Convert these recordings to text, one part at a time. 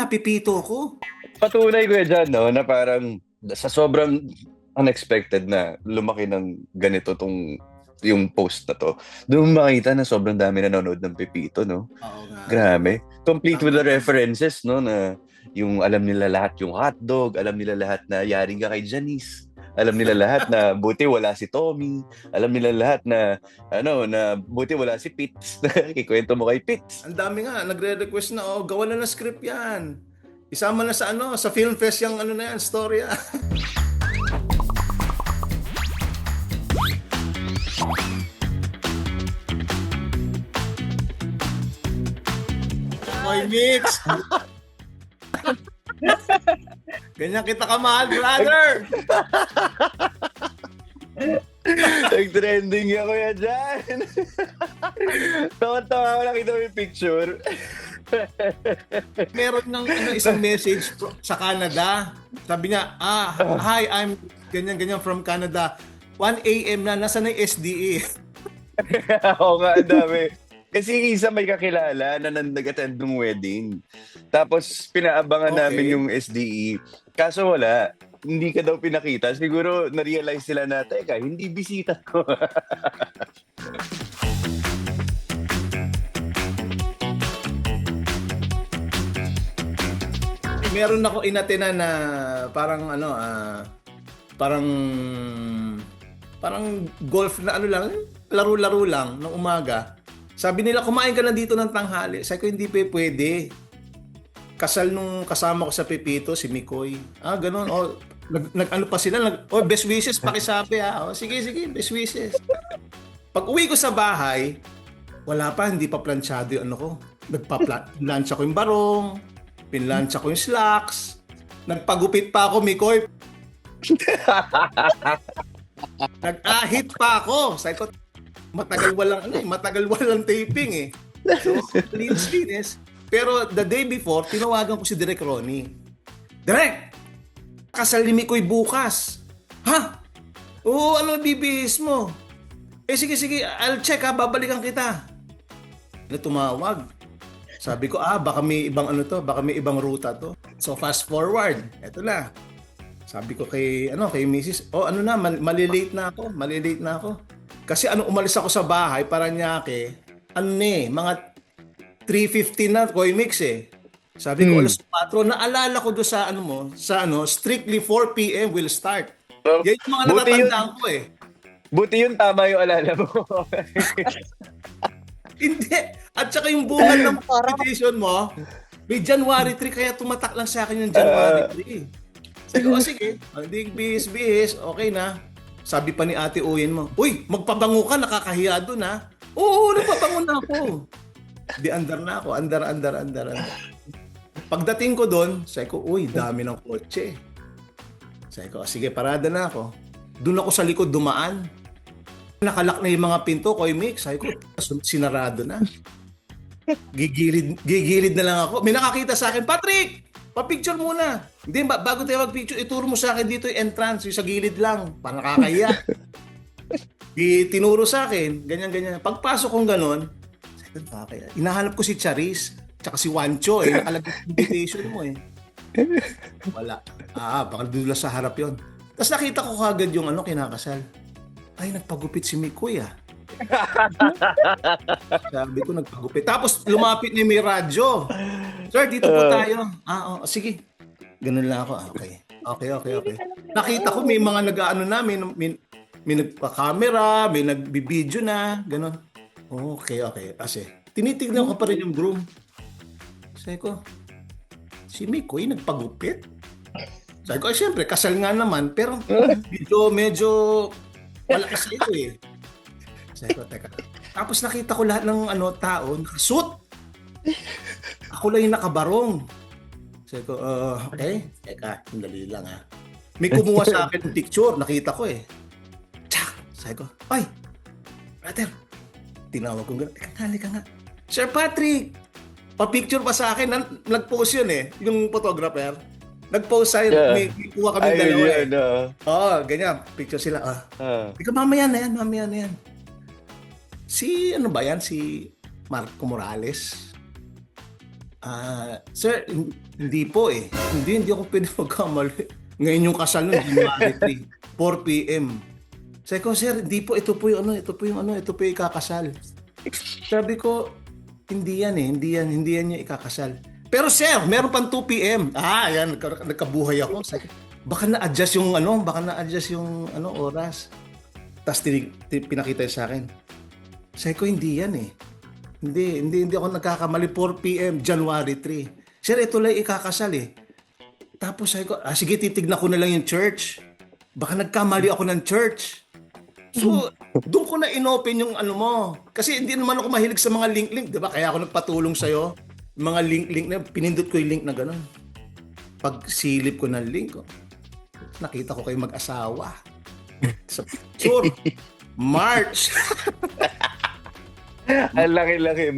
pipito ko. Patunay ko dyan, no, na parang sa sobrang unexpected na lumaki ng ganito yung post na to. Doon makita na sobrang dami nanonood ng Pepito, no? Oo nga. Grabe. Complete with the Tama. references, no? Na yung alam nila lahat yung hotdog, alam nila lahat na yaring ka kay Janice. Alam nila lahat na buti wala si Tommy. Alam nila lahat na na buti wala si Pitts. Kikwento mo kay Pitts. Ang dami nga, nagre-request na, gawa na ng script yan. Isama na sa film fest yung na yan, storya. Boy Mix! Ganyan kita kamahal, brother! Nag-trending ako yan dyan. Tawa-tawa ko nakita mo yung picture. Meron ng isang message sa Canada. Sabi niya, hi, I'm ganyan-ganyan from Canada. 1 a.m. na, nasa na yung SDE? Oo nga, ang dami. Kasi isa may kakilala na nag-attend ng wedding. Tapos pinaabangan namin yung SDE. Kaso wala. Hindi ka daw pinakita. Siguro na-realize sila na, teka, hindi bisita ko. Meron ako inatenan na parang parang golf na laro-laro lang ng umaga. Sabi nila, kumain ka na dito ng tanghali. Sabi ko, hindi pwede. Kasal nung kasama ko sa Pepito, si Mikoy. Ganun. Nag-ano pa sila. Best wishes, pakisabi ha. Sige, best wishes. Pag uwi ko sa bahay, wala pa, hindi pa planchado yung ko. Pinlansya ko yung barong, pinlansya ko yung slacks, nagpagupit pa ako, Mikoy. Nag-ahit pa ako. Sabi ko, matagal walang taping eh. So, linis. Pero the day before, tinawagan ko si Direk Ronnie. Direk, kasal ni Mikoy bukas. Ha? Oo, ano bibihis mo? Sige, I'll check ha, babalikan kita. Tumawag. Sabi ko, baka may ibang baka may ibang ruta to. So fast forward, eto na. Sabi ko kay Mrs. Malilate na ako. Kasi umalis ako sa bahay, Paranaque, mga 3:15 na, Koy Mix eh. Sabi ko, alas 4, naalala ko doon sa strictly 4 p.m. will start. Yan yung mga natatandaan ko eh. Buti yun, tama yung alala mo. Hindi. At saka yung bunga ng invitation mo, may January 3, kaya tumatak lang sa akin yung January 3. Sabi ko, sige, hindi bihis, okay na. Sabi pa ni Ate Uyen mo, uy, magpabango ka, nakakahiya doon ha. Oo, nagpabango na ako. Di andar na ako, andar. Pagdating ko doon, sabi ko, uy, dami ng kotse. Sabi ko, sige, parada na ako. Doon ako sa likod dumaan. Nakalak na yung mga pinto, Koy Mix. Sabi ko, sinarado na. Gigilid na lang ako. May nakakita sa akin, Patrick! Pa-picture muna. Hindi, bago tayo mag-picture, ituro mo sa akin dito yung entrance, yung sa gilid lang. Parang nakakahiya. Tinuro sa akin, ganyan. Pagpasok kong ganon, inahanap ko si Charis, tsaka si Wancho, nakalagay yung invitation mo eh. Wala. Baka doon sa harap yon. Tapos nakita ko kagad yung kinakasal. Ay, nagpagupit si Mikoy Sabi ko, nagpagupit. Tapos lumapit niya may radyo. Sir, dito po tayo. Sige. Ganun lang ako. Okay. Nakita ko may mga nag-ano na, may nagpa-camera, may nagbibideo na, ganun. Okay. Kasi tinitignan ko pa rin yung groom. Sabi ko, si Mikoy nagpagupit? Sabi ko, siyempre, kasal nga naman, pero medyo malakas ito eh. Sabi ko, teka. Tapos nakita ko lahat ng tao, nakasuit. Ako lang yung nakabarong. Sabi ko, okay. Teka, dali lang ha. May kumuha sa akin ng picture, nakita ko eh. Tsak! Sabi ko, ay, brother. Tinawag ko gano'n, teka nga. Sir Patrick, pa-picture pa sa akin, nag-post yun eh, yung photographer. Nag-post sa'yo, may kuha kami dalawa eh. Ganyan, picture sila. Ikaw, mamaya na yan. Si Si Marco Morales. Sir, Hindi po eh. Hindi ako pwede magkamali. Ngayon yung kasal nun, January 3, 4 p.m. Sabi ko, sir, hindi po, ito po yung ikakasal. Sabi ko, hindi yan yung ikakasal. Pero sir, meron pang 2 p.m. Yan, nagkabuhay ako. Sabi, baka na-adjust yung oras. Tapos pinakita niya sa akin. Sabi ko, hindi yan eh. Hindi ako nagkakamali. 4 p.m. January 3. Sir, ito lang ikakasal eh. Tapos sabi ko, sige, titignan ko na lang yung church. Baka nagkamali ako ng church. So, doon ko na inopen yung ano mo. Kasi hindi naman ako mahilig sa mga link-link. Diba? Kaya ako nagpatulong sa'yo. Mga link-link na, pinindot ko yung link na gano'n. Pag silip ko ng link, nakita ko kayo mag-asawa. Sa picture. March. Ang laki-laki,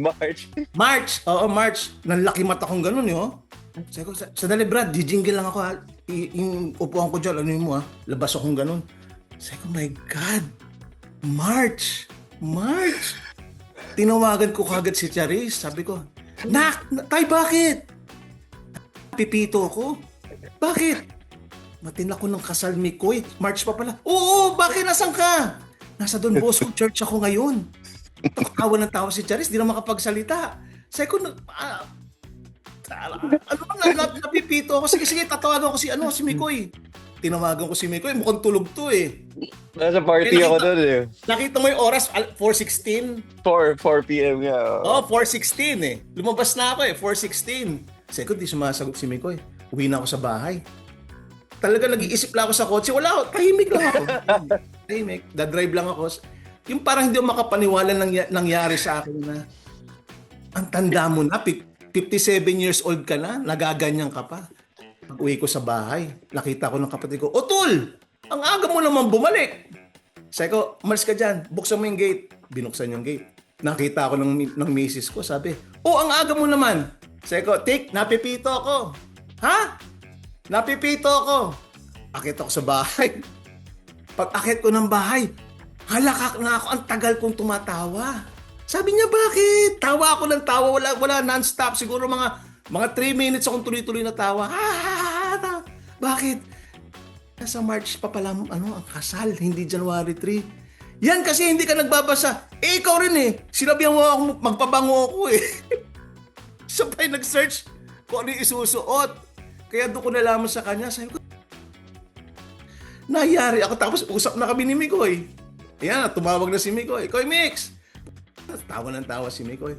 March. Oo, March. Nanlaki mata kong gano'n, yo. Sabi ko, sandali Brad, jijingle lang ako ha. Yung upuan ko dyan, ano yun mo ha? Labas akong gano'n. Sabi ko, my God. March. Tinawagan ko kagad si Charis. Sabi ko, Tay, bakit? Pipito ako. Bakit? Matin ako ng kasal ni Koy. March pa pala. Oo, bakit? Nasaan ka? Nasa Don Bosco Church ako ngayon. Tawa ng tawa si Charis, di na makapagsalita. Sabi ko, napipito ako. Sige, tatawagan ko si Mikoy. Tinawagan ko si Mikoy, mukhang tulog to eh. Nasa party ako doon eh. Nakita mo yung oras, 4:16? 4 p.m. nga. 4:16 eh. Lumabas na ako eh, 4:16. Sabi ko, di sumasagot si Mikoy. Uwi na ako sa bahay. Talaga nag-iisip lang ako sa kotse. Wala ako, tahimik lang ako. Tahimik, dadrive lang ako. Yung parang hindi ako makapaniwala nangyari sa akin na ang tanda mo na, 57 years old ka na, nagaganyan ka pa. Pag-uwi ko sa bahay, nakita ko ng kapatid ko, Tol! Ang aga mo naman bumalik! Sabi ko, umalis ka dyan, buksan mo yung gate. Binuksan yung gate. Nakita ko ng misis ko, sabi, ang aga mo naman! Sabi ko, napipito ako. Ha? Napipito ako. Akit ako sa bahay. Pag akit ko ng bahay, halakak na ako, ang tagal kong tumatawa. Sabi niya, bakit? Tawa ako ng tawa, wala non-stop. Siguro mga 3 minutes akong tuloy-tuloy na tawa. Bakit? Nasa March pa pala ang kasal, hindi January 3. Yan kasi hindi ka nagbabasa. Ikaw rin eh. Sinabihan mo ako, magpabango ako eh. Sabay nag-search kung ano yung isusuot. Kaya doon ko nalaman sa kanya. Sabi ko, nangyari ako. Tapos usap na kami ni Mikoy. Yan, tumawag na si Mikoy. Koy Mix! Tawa ng tawa si Mikoy.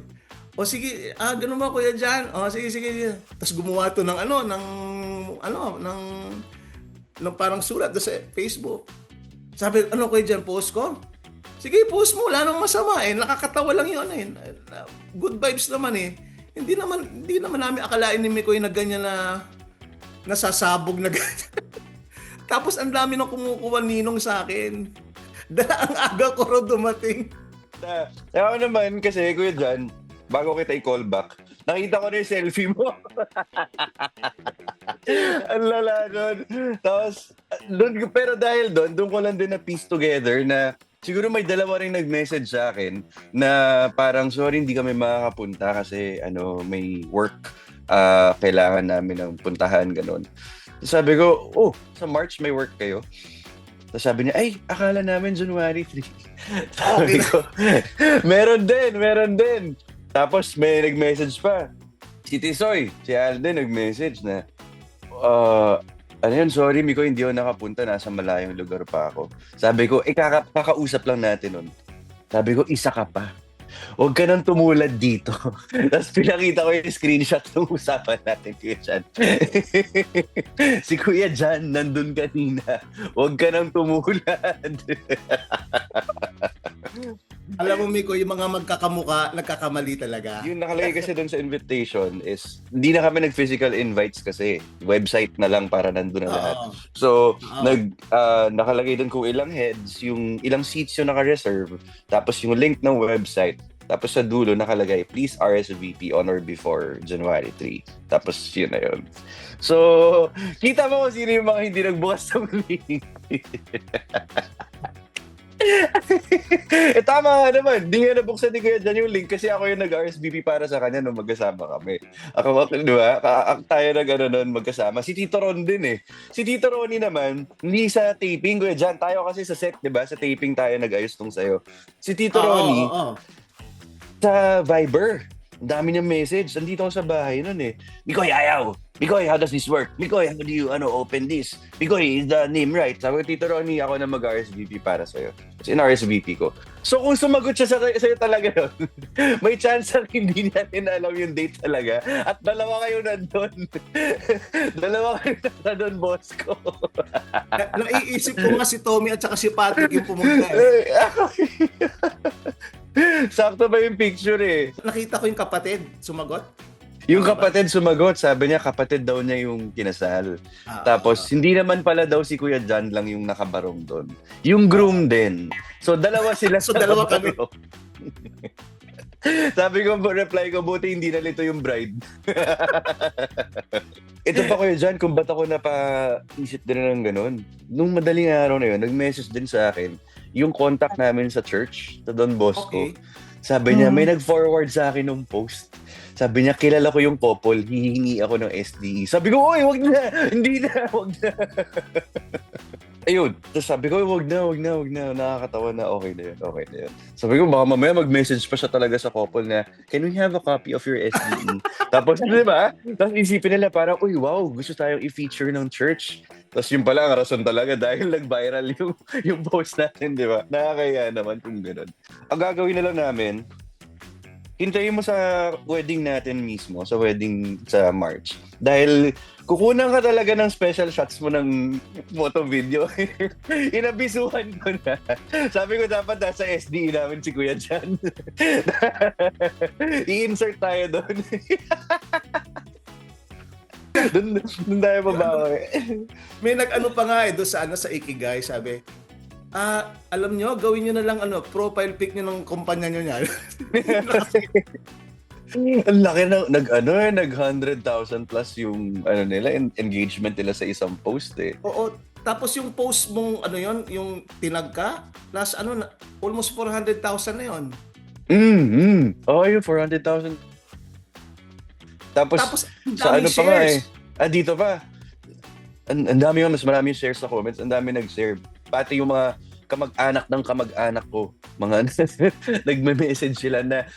Sige, ganun ba kuya dyan? Sige. Tapos gumawa to ng parang sulat sa Facebook. Sabi, kuya dyan, post ko? Sige, post mo, wala nang masama eh. Nakakatawa lang yun eh. Good vibes naman eh. Hindi naman namin akalain ni Mikoy na ganyan na nasasabog na ganyan. Tapos ang dami nang kumukuha ninong sa akin. Dahil ang aga ko rin dumating. Ako naman kasi, kuya Jan, bago kita i-call back, nakita ko na yung selfie mo. Ang lala nun. Tapos, pero dahil doon ko lang din na piece together na siguro may dalawa rin nag-message sa akin na parang, sorry, hindi kami makakapunta kasi may work kailangan namin ng puntahan, ganun. Sabi ko, sa March may work kayo? Tapos sabi niya, akala namin January 3. Sabi ko, meron din. Tapos may nag-message pa. Si Tisoy, si Alden nag-message na, sorry Miko, hindi ako nakapunta, nasa malayong lugar pa ako. Sabi ko, kakausap lang natin nun. Sabi ko, isa ka pa. Huwag ka nang tumulad dito. Tapos pinakita ko yung screenshot ng usapan natin, Kuya Jan. Si Kuya Jan, nandun kanina. Huwag ka nang tumulad. Alam mo, Miko, yung mga magkakamuka, nagkakamali talaga. Yung nakalagay kasi doon sa invitation is, hindi na kami nag-physical invites kasi. Website na lang para nandun na lahat. So, nakalagay doon kung ilang heads, yung ilang seats yung naka-reserve, tapos yung link ng website, tapos sa dulo nakalagay, please RSVP on or before January 3. Tapos yun na yun. So, kita mo kung sino yung mga hindi nagbukas ng link. Tama nga naman. Di nga nabuksan ni Kuya Jan yung link kasi ako yung nag-RSVP para sa kanya nung magkasama kami. Ako, di ba? Tayo nun magkasama. Si Tito Ron din eh. Si Tito Ronnie naman, hindi sa taping, Kuya Jan. Tayo kasi sa set, di ba? Sa taping tayo nag-ayos tong sa'yo. Si Tito Ronnie, Oo. sa Viber. Ang dami niyang message. Nandito ako sa bahay nun eh. Mikoy, ayaw. Mikoy, how does this work? Mikoy, how do you open this? Mikoy, is the name right? Sabi ko, Tito Ronnie, ako na mag-RSVP para sa'yo. Kasi in-RSVP ko. So kung sumagot siya sa'yo talaga yun, may chance na hindi natin alam yung date talaga. At dalawa kayo nandun. Dalawa kayo nandun, boss ko. Naiisip ko nga si Tommy at saka si Patrick yung pumunta eh. Sakto ba yung picture eh? Nakita ko yung kapatid, sumagot. Yung kapatid sumagot, sabi niya kapatid daw niya yung kinasal. Tapos hindi naman pala daw si Kuya John lang yung nakabarong doon. Yung groom din. So dalawa sila So, dalawa kami. Sabi ko, reply ko, buti hindi nalito yung bride. Ito pa Kuya John, kung ba't ako napaisip din ng ganun. Nung madaling araw na yun, nag-message din sa akin yung contact namin sa church, sa Don Bosco. Okay. Sabi niya, may nag-forward sa akin ng post. Sabi niya, kilala ko yung couple, hihingi ako ng SDE. Sabi ko, oy, wag na! Hindi na, wag na. Ayun. Tapos sabi ko, wag na. Nakakatawa na, okay na yun. Sabi ko, baka mamaya mag-message pa siya talaga sa couple na, can we have a copy of your SDE? Tapos, di ba? Tapos isipin nila parang, uy, wow, gusto tayong i-feature ng church. Tapos yun pala, ang rason talaga dahil nag-viral yung post natin, di ba? Nakakaya naman kung gano'n. Ang gagawin na lang namin, hintayin mo sa wedding natin mismo, sa wedding sa March. Dahil kukunan ka talaga ng special shots mo ng photo video. Inabisuhan ko na. Sabi ko dapat nasa SDE namin si Kuya Jan. I-insert tayo doon. Doon tayo babawi. May nag-ano pa nga doon sa Ikigai, sabi, alam nyo, gawin nyo na lang profile pic nyo ng kumpanya nyo niya. Ang laki na, nag 100,000 plus yung nila, engagement nila sa isang post eh. Oo, tapos yung post mong yung tinag ka, plus almost 400,000 na yun. Oh, yung 400,000. Tapos sa daming pa nga shares. dito pa. Ang dami mas marami yung shares sa comments, ang dami nag-share. Pati yung mga kamag-anak ng kamag-anak ko, mga nagme-message sila na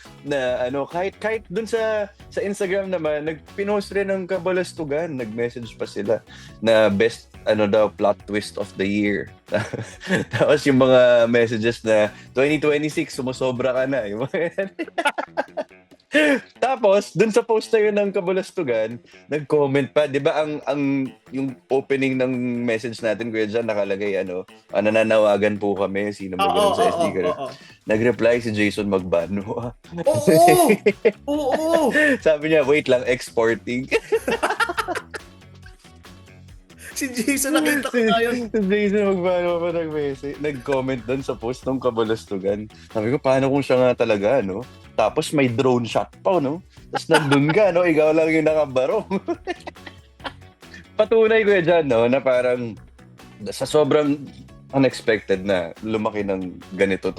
kahit dun sa Instagram naman, nagpinost rin ng kabalastugan, nag-message pa sila na best plot twist of the year. Tapos yung mga messages na 2026 sumusobra ka na. Yung mga Tapos, dun sa post na yun ng kabalastugan, nag-comment pa, di ba yung opening ng message natin, Kuya Jan, nakalagay, nananawagan po kami, sino magalang sa SD ka. Nag-reply si Jason Magbano. Oo! Sabi niya, wait lang, exporting. Si Jason, nakita ko na yun. Si Jason Magbano pa nag-comment dun sa post ng kabalastugan. Sabi ko, paano kung siya nga talaga, Tapos may drone shot pa, Tapos nandun ka, Ikaw lang yung nakabarong. Patunay ko dyan, na parang sa sobrang unexpected na lumaki ng ganito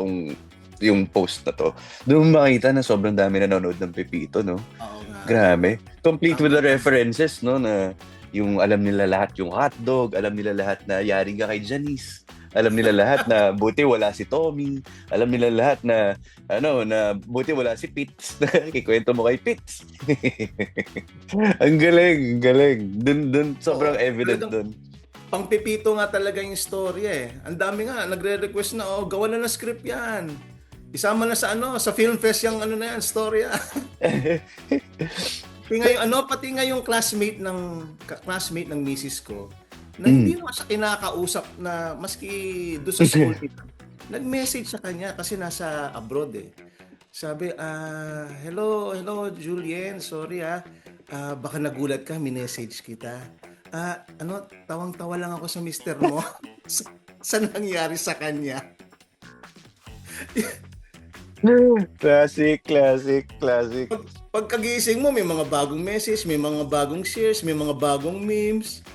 yung post na to. Doon makita na sobrang dami nanonood ng Pepito, Oo nga. Grabe. Complete with the references, na yung alam nila lahat yung hotdog, alam nila lahat na yari ka kay Janice. Alam nila lahat na buti wala si Tommy. Alam nila lahat na na buti wala si Pitts. Kikwento mo kay Pitts. Ang galing. Dun sobrang evident dun. Pang Pepito nga talaga yung storya eh. Ang dami nga nagre-request na gawa na ng script yan. Isama na sa film fest yung na yan, storya. Pati nga yung classmate ng misis ko na hindi mo siya kinakausap na maski doon sa school nito. Nag-message sa kanya kasi nasa abroad eh. Sabi, hello Julien, sorry baka nagulat ka, minessage kita. Tawang-tawa lang ako sa mister mo. sa nangyari sa kanya. Classic. Pagkagising mo, may mga bagong message, may mga bagong shares, may mga bagong memes.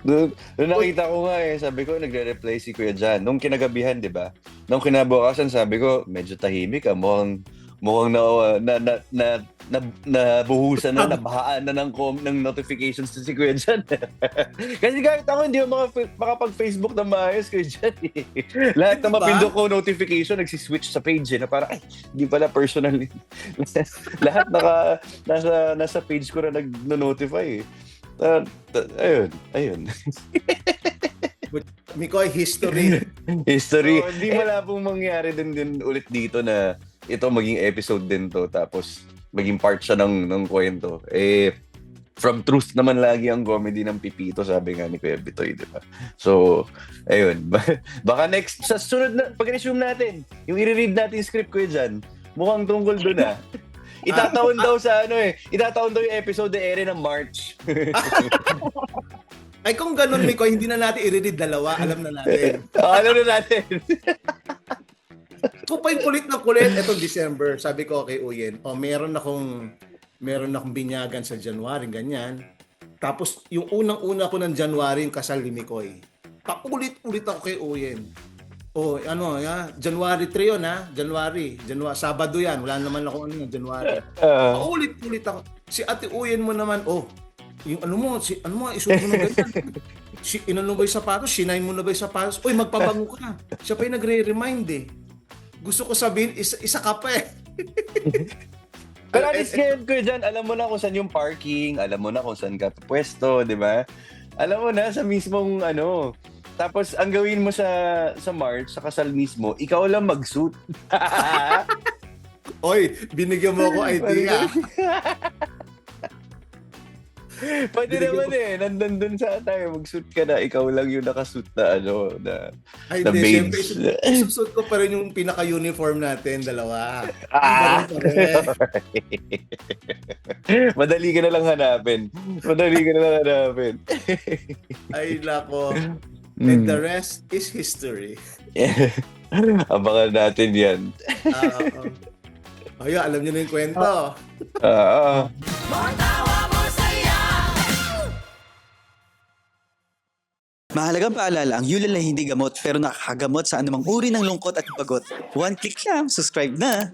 Doon nakita ko nga sabi ko, nagre-reply si Kuya Jan. Nung kinagabihan, di ba? Nung kinabukasan, sabi ko, medyo tahimik mukhang nabuhusan na, nabahaan na ng notifications to si Kuya Jan. Kasi kahit ako, hindi ako makapag-Facebook na maayos, Kuya Jan. Lahat na Diba? mapindot ko notification, nagsiswitch sa page na parang, ay, hindi pala personal. Lahat nasa page ko na nag-notify. Ayun. Mikoy, history. History. Hindi wala pong mangyari din ulit dito na ito maging episode din to tapos maging part siya ng kwento. From truth naman lagi ang comedy ng Pipito, sabi nga ni Kuya Bitoy, di ba? So, ayun. Baka next, sa sunod na, pag-resume natin, yung i-read natin yung script, Kuya Jan, mukhang tungkol doon Itataon daw itataon daw yung episode na ere ng March. Ay kung ganun, Mikoy, hindi na natin i-read dalawa. Alam na natin. Alam na natin. Kung pa yung kulit na kulit, etong December, sabi ko kay Uyen, meron akong binyagan sa January, ganyan. Tapos, yung unang-una ko ng January, yung kasal ni Mikoy. Paulit-ulit ako kay Uyen. January 3 yun, January, Sabado yan. Wala naman ako January. Paulit-ulit ako. Si Ate Uyen mo naman, yung isuot mo na ganyan. Inano ba yung sapatos? Sinay mo na ba yung sapatos? Uy, magpabango ka. Siya pa yung nagre-remind Gusto ko sabihin, isa ka pa Pero at least ngayon, Kuya Jan, alam mo na kung saan yung parking, alam mo na kung saan ka pwesto, di ba? Alam mo na sa mismong Tapos ang gawin mo sa March, sa kasal mismo, ikaw lang mag-suit. Oy, binigyan mo ako idea. Pwede naman nandun sa tayo, mag-suit ka na, ikaw lang yung nakasuit na na Ay, na hindi. babes. Siyempre, isusuot ko pa rin yung pinaka-uniform natin, dalawa. Madali ka na lang hanapin. Ay, nako. And the rest is history. Abangan natin yan. Alam niyo na yung kwento. Mahalagang paalala, ang Yulin ay hindi gamot pero nakakagamot sa anumang uri ng lungkot at pagod. One click lang, subscribe na!